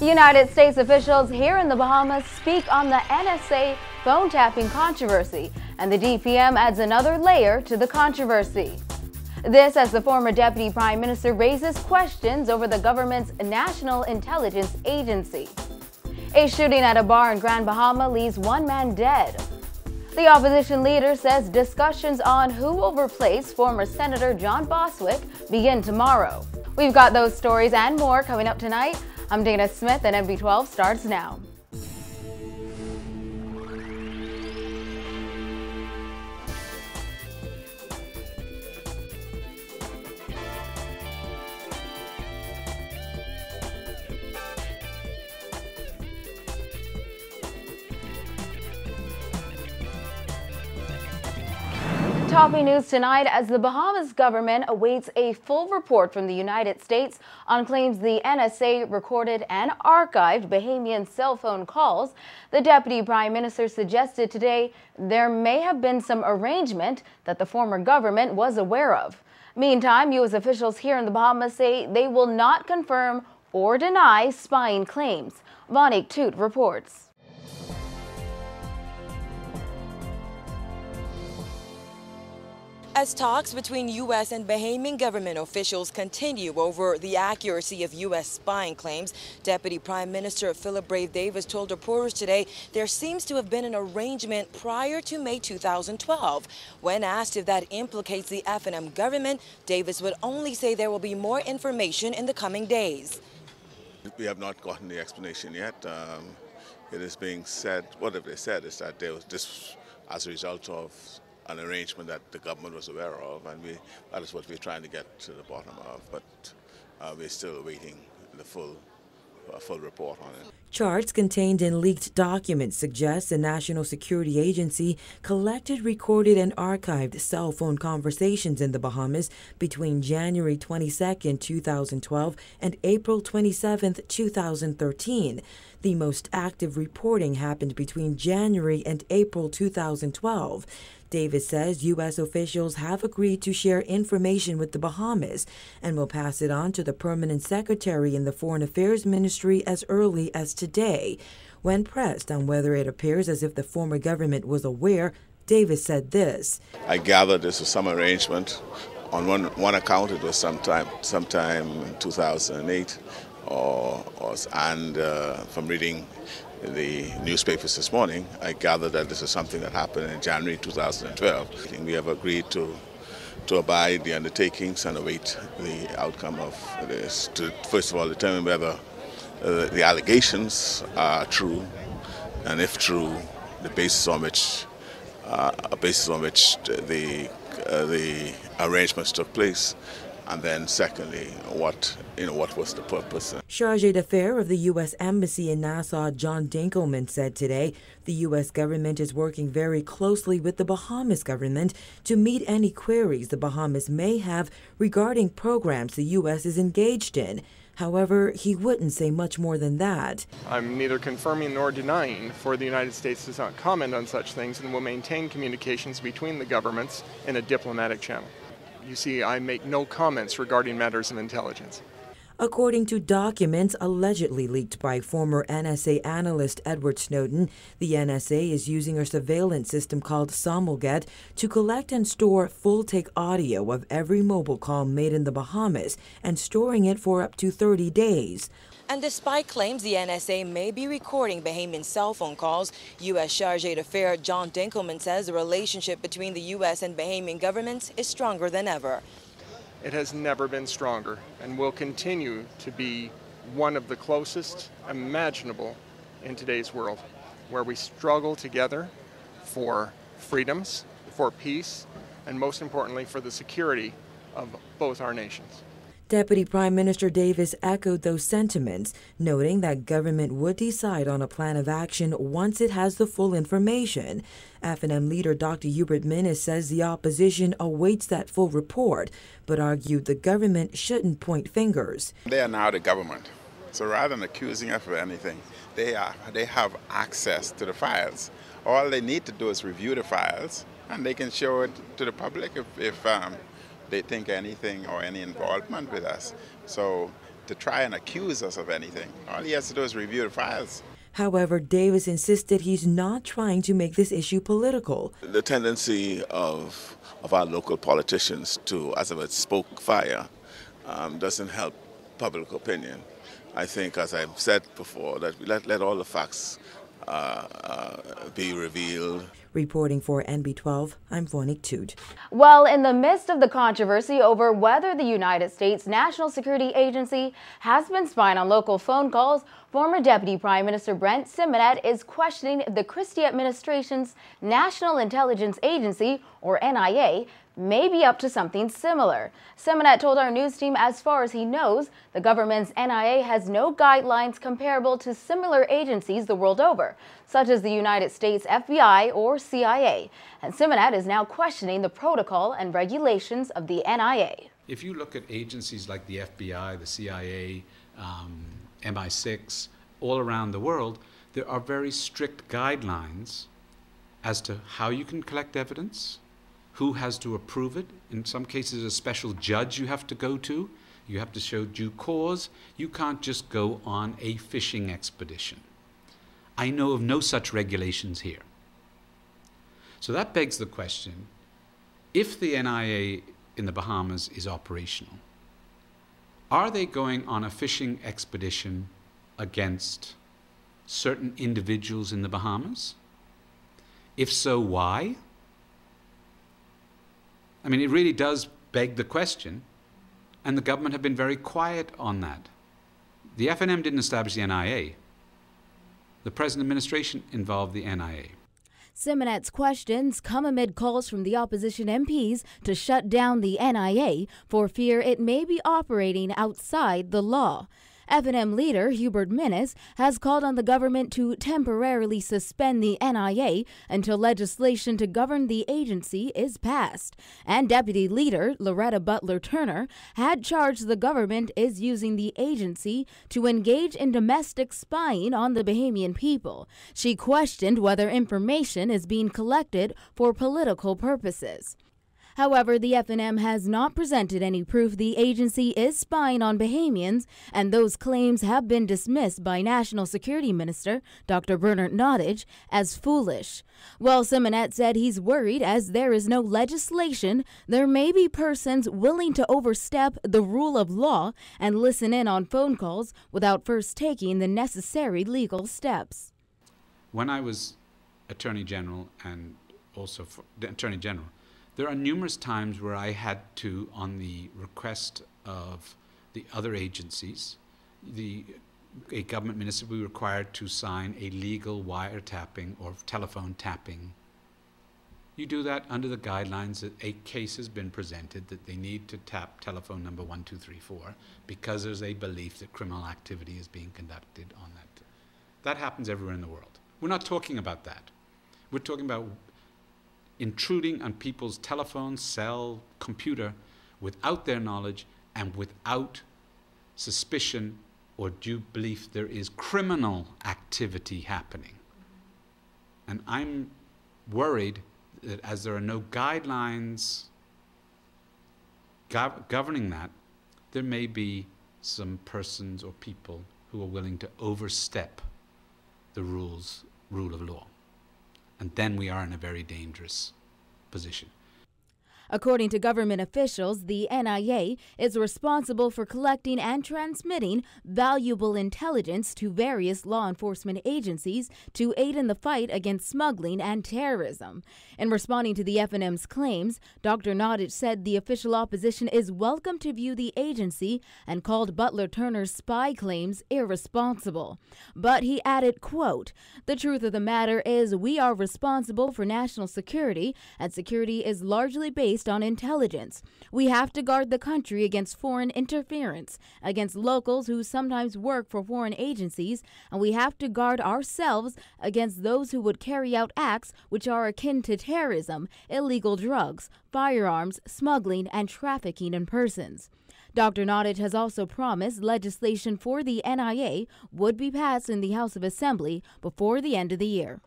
United States officials here in the Bahamas speak on the NSA phone tapping controversy, and the DPM adds another layer to the controversy. This as the former Deputy Prime Minister raises questions over the government's National Intelligence Agency. A shooting at a bar in Grand Bahama leaves one man dead. The opposition leader says discussions on who will replace former Senator John Boswick begin tomorrow. We've got those stories and more coming up tonight. I'm Dana Smith, and NB12 starts now. Topping news tonight as the Bahamas government awaits a full report from the United States on claims the NSA recorded and archived Bahamian cell phone calls. The Deputy Prime Minister suggested today there may have been some arrangement that the former government was aware of. Meantime, U.S. officials here in the Bahamas say they will not confirm or deny spying claims. Vonik Toot reports. As talks between U.S. and Bahamian government officials continue over the accuracy of U.S. spying claims, Deputy Prime Minister Philip Brave Davis told reporters today there seems to have been an arrangement prior to May 2012. When asked if that implicates the F&M government, Davis would only say there will be more information in the coming days. We have not gotten the explanation yet. It is being said, what they said is that there was this as a result of an arrangement that the government was aware of, and that is what we're trying to get to the bottom of, but we're still awaiting the full report on it. Charts contained in leaked documents suggest the National Security Agency collected, recorded, and archived cell phone conversations in the Bahamas between January 22, 2012 and April 27, 2013. The most active reporting happened between January and April 2012. Davis says U.S. officials have agreed to share information with the Bahamas and will pass it on to the permanent secretary in the Foreign Affairs Ministry as early as today. When pressed on whether it appears as if the former government was aware, Davis said this. I gather this was some arrangement. On one account, it was sometime in 2008, and from reading the newspapers this morning, I gather that this is something that happened in January 2012. We have agreed to abide the undertakings and await the outcome of this, to first of all determine whether the allegations are true, and if true, the basis on which the arrangements took place. And then secondly, what was the purpose? Chargé d'Affaires of the U.S. Embassy in Nassau, John Dinkelman, said today the U.S. government is working very closely with the Bahamas government to meet any queries the Bahamas may have regarding programs the U.S. is engaged in. However, he wouldn't say much more than that. I'm neither confirming nor denying, for the United States does not comment on such things and will maintain communications between the governments in a diplomatic channel. You see, I make no comments regarding matters of intelligence. According to documents allegedly leaked by former NSA analyst Edward Snowden, the NSA is using a surveillance system called Samolget to collect and store full-take audio of every mobile call made in the Bahamas and storing it for up to 30 days. And despite claims the NSA may be recording Bahamian cell phone calls, U.S. Chargé d'Affaires John Dinkelman says the relationship between the U.S. and Bahamian governments is stronger than ever. It has never been stronger and will continue to be one of the closest imaginable in today's world, where we struggle together for freedoms, for peace, and most importantly for the security of both our nations. Deputy Prime Minister Davis echoed those sentiments, noting that government would decide on a plan of action once it has the full information. F&M leader Dr. Hubert Minnis says the opposition awaits that full report, but argued the government shouldn't point fingers. They are now the government, so rather than accusing us of anything, they have access to the files. All they need to do is review the files, and they can show it to the public if they think anything or any involvement with us. So to try and accuse us of anything. All he has to do is review the files. However, Davis insisted he's not trying to make this issue political. The tendency of our local politicians to, as if it's spoke fire, doesn't help public opinion. I think, as I've said before, that we let all the facts be revealed. Reporting for NB12, I'm Vonique Toot. Well, in the midst of the controversy over whether the United States National Security Agency has been spying on local phone calls, former Deputy Prime Minister Brent Simonet is questioning if the Christie administration's National Intelligence Agency, or NIA, may be up to something similar. Simonet told our news team as far as he knows, the government's NIA has no guidelines comparable to similar agencies the world over, such as the United States FBI or CIA. And Simonet is now questioning the protocol and regulations of the NIA. If you look at agencies like the FBI, the CIA, MI6, all around the world, there are very strict guidelines as to how you can collect evidence, who has to approve it. In some cases, a special judge you have to go to. You have to show due cause. You can't just go on a fishing expedition. I know of no such regulations here. So that begs the question, if the NIA in the Bahamas is operational, are they going on a fishing expedition against certain individuals in the Bahamas? If so, why? I mean, it really does beg the question, and the government have been very quiet on that. The FNM didn't establish the NIA. The present administration involved the NIA. Simonet's questions come amid calls from the opposition MPs to shut down the NIA for fear it may be operating outside the law. FNM leader Hubert Minnis has called on the government to temporarily suspend the NIA until legislation to govern the agency is passed. And Deputy Leader Loretta Butler Turner had charged the government is using the agency to engage in domestic spying on the Bahamian people. She questioned whether information is being collected for political purposes. However, the FNM has not presented any proof the agency is spying on Bahamians, and those claims have been dismissed by National Security Minister Dr. Bernard Nottage as foolish. Well, Simonet said he's worried as there is no legislation, there may be persons willing to overstep the rule of law and listen in on phone calls without first taking the necessary legal steps. When I was Attorney General and also Attorney General, there are numerous times where I had to, on the request of the other agencies, a government minister will be required to sign a legal wiretapping or telephone tapping. You do that under the guidelines that a case has been presented that they need to tap telephone number 1234 because there's a belief that criminal activity is being conducted on that. That happens everywhere in the world. We're not talking about that. We're talking about intruding on people's telephone, cell, computer without their knowledge and without suspicion or due belief there is criminal activity happening. And I'm worried that as there are no guidelines governing that, there may be some persons or people who are willing to overstep the rule of law. And then we are in a very dangerous position. According to government officials, the NIA is responsible for collecting and transmitting valuable intelligence to various law enforcement agencies to aid in the fight against smuggling and terrorism. In responding to the FNM's claims, Dr. Nottage said the official opposition is welcome to view the agency and called Butler Turner's spy claims irresponsible. But he added, quote, "The truth of the matter is we are responsible for national security, and security is largely based on intelligence. We have to guard the country against foreign interference, against locals who sometimes work for foreign agencies, and we have to guard ourselves against those who would carry out acts which are akin to terrorism, illegal drugs, firearms, smuggling, and trafficking in persons." Dr. Nottage has also promised legislation for the NIA would be passed in the House of Assembly before the end of the year.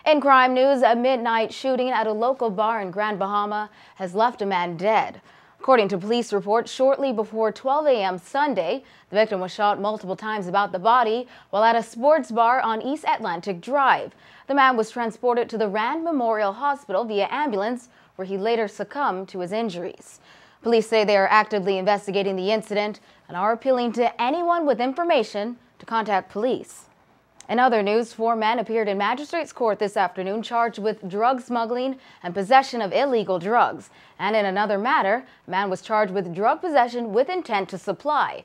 In crime news, a midnight shooting at a local bar in Grand Bahama has left a man dead. According to police reports, shortly before 12 a.m. Sunday, the victim was shot multiple times about the body while at a sports bar on East Atlantic Drive. The man was transported to the Rand Memorial Hospital via ambulance, where he later succumbed to his injuries. Police say they are actively investigating the incident and are appealing to anyone with information to contact police. In other news, 4 men appeared in magistrate's court this afternoon charged with drug smuggling and possession of illegal drugs. And in another matter, a man was charged with drug possession with intent to supply.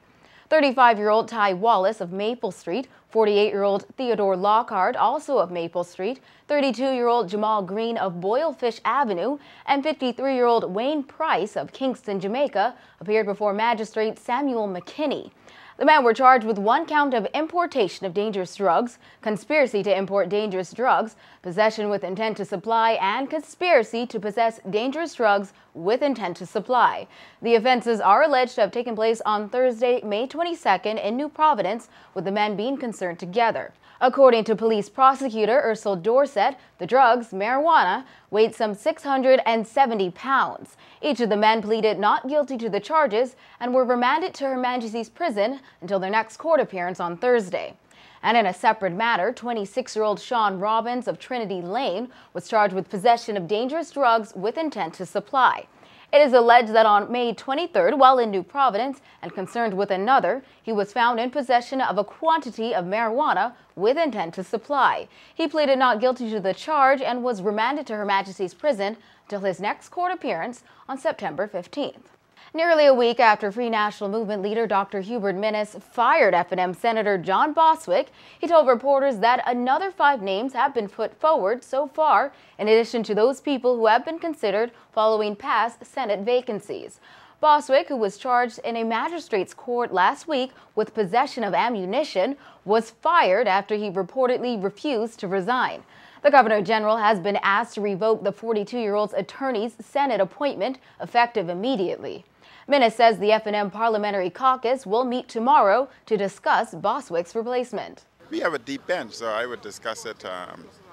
35-year-old Ty Wallace of Maple Street, 48-year-old Theodore Lockhart, also of Maple Street, 32-year-old Jamal Green of Boylefish Avenue, and 53-year-old Wayne Price of Kingston, Jamaica, appeared before Magistrate Samuel McKinney. The men were charged with 1 count of importation of dangerous drugs, conspiracy to import dangerous drugs, possession with intent to supply, and conspiracy to possess dangerous drugs with intent to supply. The offenses are alleged to have taken place on Thursday, May 22nd in New Providence, with the men being concerned together. According to police prosecutor Ursula Dorset, the drugs, marijuana, weighed some 670 pounds. Each of the men pleaded not guilty to the charges and were remanded to Her Majesty's prison until their next court appearance on Thursday. And in a separate matter, 26-year-old Sean Robbins of Trinity Lane was charged with possession of dangerous drugs with intent to supply. It is alleged that on May 23rd, while in New Providence and concerned with another, he was found in possession of a quantity of marijuana with intent to supply. He pleaded not guilty to the charge and was remanded to Her Majesty's prison until his next court appearance on September 15th. Nearly a week after Free National Movement leader Dr. Hubert Minnis fired F&M Senator John Bostwick, he told reporters that another 5 names have been put forward so far, in addition to those people who have been considered following past Senate vacancies. Bostwick, who was charged in a magistrate's court last week with possession of ammunition, was fired after he reportedly refused to resign. The Governor General has been asked to revoke the 42-year-old's attorney's Senate appointment effective immediately. Minnis says the F&M Parliamentary Caucus will meet tomorrow to discuss Bostwick's replacement. We have a deep bench, so I would discuss it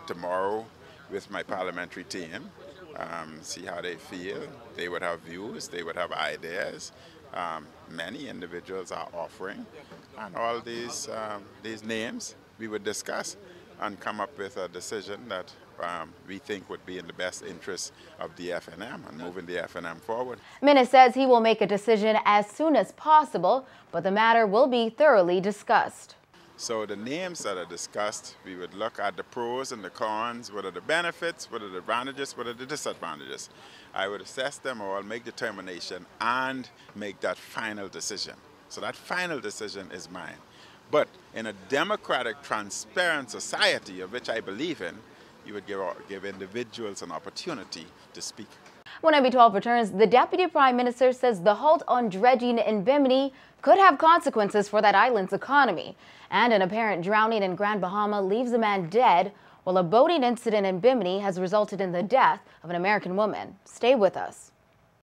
tomorrow with my parliamentary team, see how they feel. They would have views, they would have ideas. Many individuals are offering, and all these names we would discuss and come up with a decision that we think would be in the best interest of the F&M and moving the F&M forward. Minnis says he will make a decision as soon as possible, but the matter will be thoroughly discussed. So the names that are discussed, we would look at the pros and the cons, what are the benefits, what are the advantages, what are the disadvantages. I would assess them all, make determination, and make that final decision. So that final decision is mine. But in a democratic, transparent society, of which I believe in, you would give individuals an opportunity to speak. When MB12 returns, the Deputy Prime Minister says the halt on dredging in Bimini could have consequences for that island's economy. And an apparent drowning in Grand Bahama leaves a man dead, while a boating incident in Bimini has resulted in the death of an American woman. Stay with us.